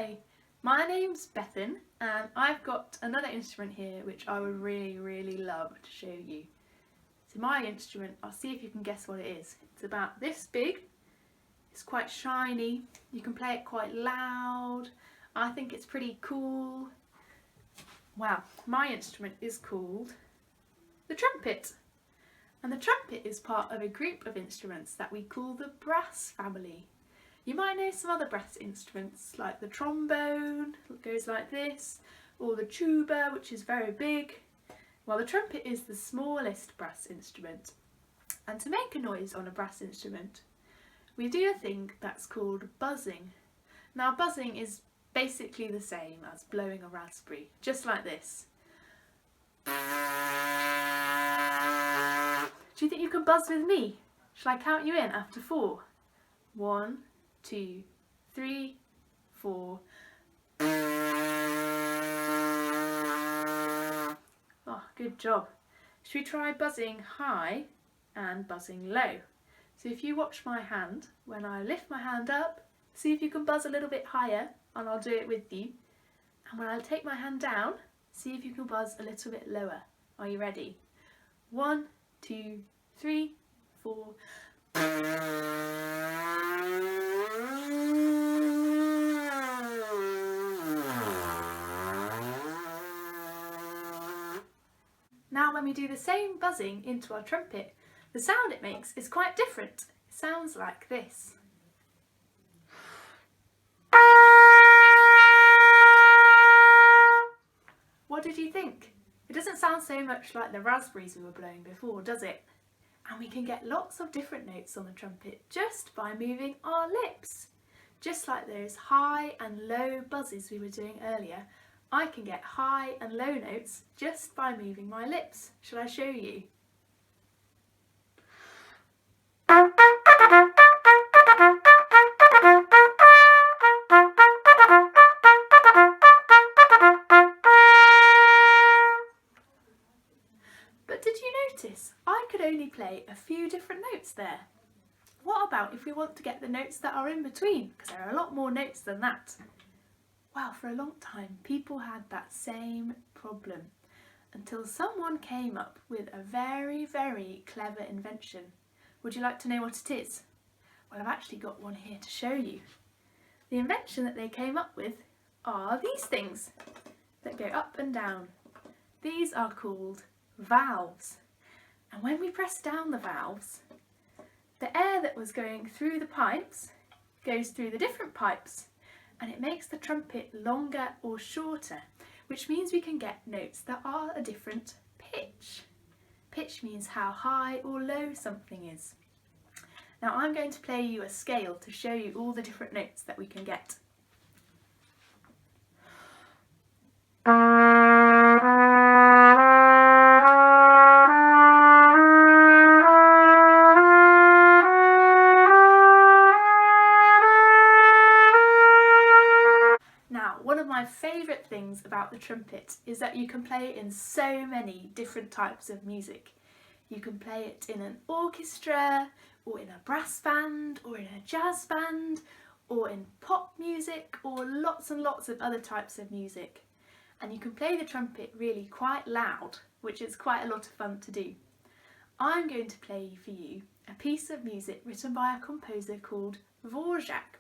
Hi, my name's Bethan and I've got another instrument here which I would really love to show you. So my instrument, I'll see if you can guess what it is. It's about this big, it's quite shiny, you can play it quite loud, I think it's pretty cool. Wow, my instrument is called the trumpet. And the trumpet is part of a group of instruments that we call the brass family. You might know some other brass instruments like the trombone, that goes like this, or the tuba, which is very big. Well, the trumpet is the smallest brass instrument. And to make a noise on a brass instrument, we do a thing that's called buzzing. Now, buzzing is basically the same as blowing a raspberry, just like this. Do you think you can buzz with me? Shall I count you in after 4? 1, 2, 3, 4. Oh, good job. Should we try buzzing high and buzzing low? So if you watch my hand, when I lift my hand up, see if you can buzz a little bit higher, and I'll do it with you. And when I take my hand down, see if you can buzz a little bit lower. Are you ready? 1, 2, 3, 4. Now when we do the same buzzing into our trumpet, the sound it makes is quite different. It sounds like this. What did you think? It doesn't sound so much like the raspberries we were blowing before, does it? And we can get lots of different notes on the trumpet just by moving our lips. Just like those high and low buzzes we were doing earlier, I can get high and low notes just by moving my lips. Shall I show you? But did you notice I could only play a few different notes there? What about if we want to get the notes that are in between? Because there are a lot more notes than that. Well, for a long time people had that same problem until someone came up with a very clever invention. Would you like to know what it is? Well, I've actually got one here to show you. The invention that they came up with are these things that go up and down. These are called valves. And when we press down the valves, the air that was going through the pipes goes through the different pipes, and it makes the trumpet longer or shorter, which means we can get notes that are a different pitch. Pitch means how high or low something is. Now I'm going to play you a scale to show you all the different notes that we can get. My favourite things about the trumpet is that you can play it in so many different types of music. You can play it in an orchestra, or in a brass band, or in a jazz band, or in pop music, or lots and lots of other types of music. And you can play the trumpet really quite loud, which is quite a lot of fun to do. I'm going to play for you a piece of music written by a composer called Dvorak,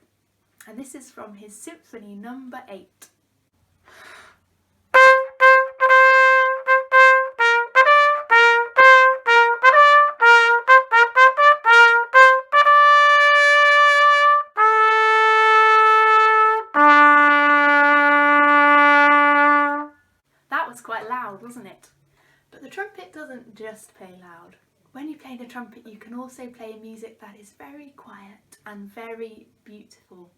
and this is from his Symphony No. 8. Quite loud, wasn't it? But the trumpet doesn't just play loud. When you play the trumpet, you can also play music that is very quiet and very beautiful.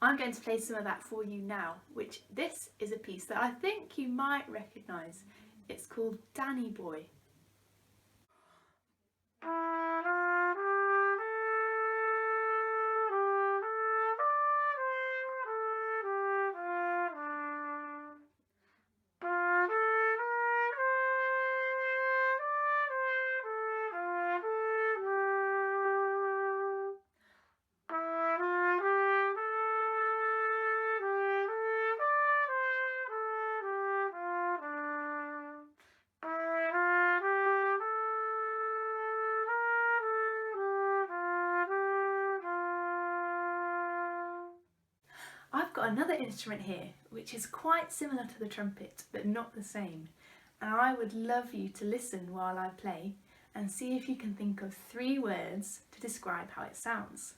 I'm going to play some of that for you now, which this is a piece that I think you might recognise. It's called Danny Boy. got another instrument here which is quite similar to the trumpet but not the same, and I would love you to listen while I play and see if you can think of 3 words to describe how it sounds.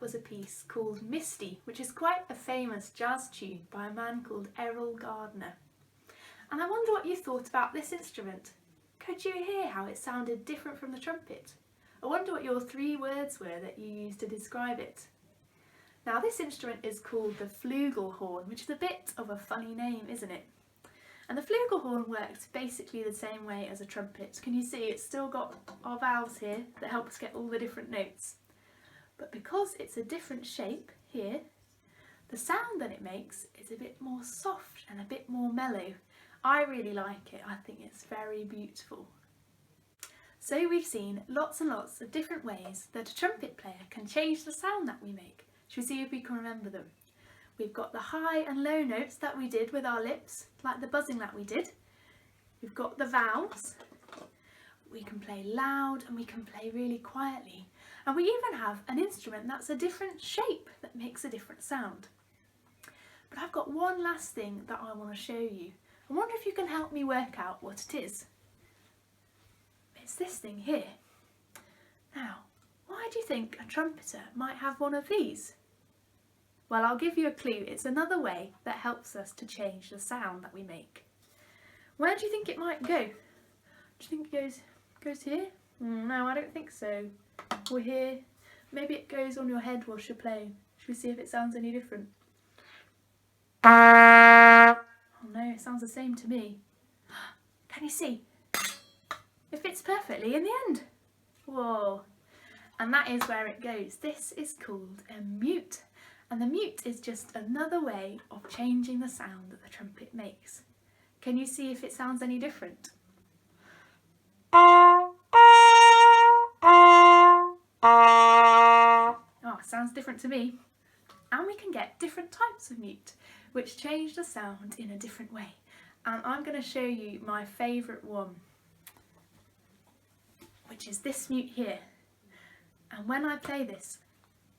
Was a piece called Misty, which is quite a famous jazz tune by a man called Errol Gardner. And I wonder what you thought about this instrument. Could you hear how it sounded different from the trumpet? I wonder what your 3 words were that you used to describe it. Now this instrument is called the Flugel Horn, which is a bit of a funny name, isn't it? And the Flugel Horn works basically the same way as a trumpet. Can you see it's still got our valves here that help us get all the different notes? But because it's a different shape here, the sound that it makes is a bit more soft and a bit more mellow. I really like it. I think it's very beautiful. So we've seen lots and lots of different ways that a trumpet player can change the sound that we make. Should we see if we can remember them? We've got the high and low notes that we did with our lips, like the buzzing that we did. We've got the valves. We can play loud and we can play really quietly. And we even have an instrument that's a different shape that makes a different sound. But I've got one last thing that I want to show you. I wonder if you can help me work out what it is. It's this thing here. Now, why do you think a trumpeter might have one of these? Well, I'll give you a clue. It's another way that helps us to change the sound that we make. Where do you think it might go? Do you think it goes here? No, I don't think so. Or here. Maybe it goes on your head whilst you're playing. Should we see if it sounds any different? Oh no, it sounds the same to me. Can you see? It fits perfectly in the end. Whoa. And that is where it goes. This is called a mute. And the mute is just another way of changing the sound that the trumpet makes. Can you see if it sounds any different? Oh, it sounds different to me. And we can get different types of mute, which change the sound in a different way. And I'm going to show you my favourite one, which is this mute here. And when I play this,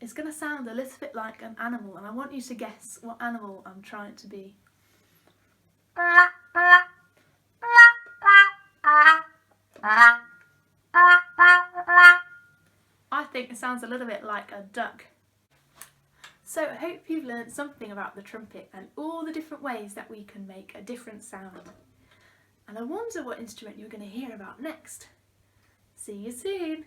it's going to sound a little bit like an animal, and I want you to guess what animal I'm trying to be. I think it sounds a little bit like a duck. So I hope you've learned something about the trumpet and all the different ways that we can make a different sound. And I wonder what instrument you're going to hear about next. See you soon!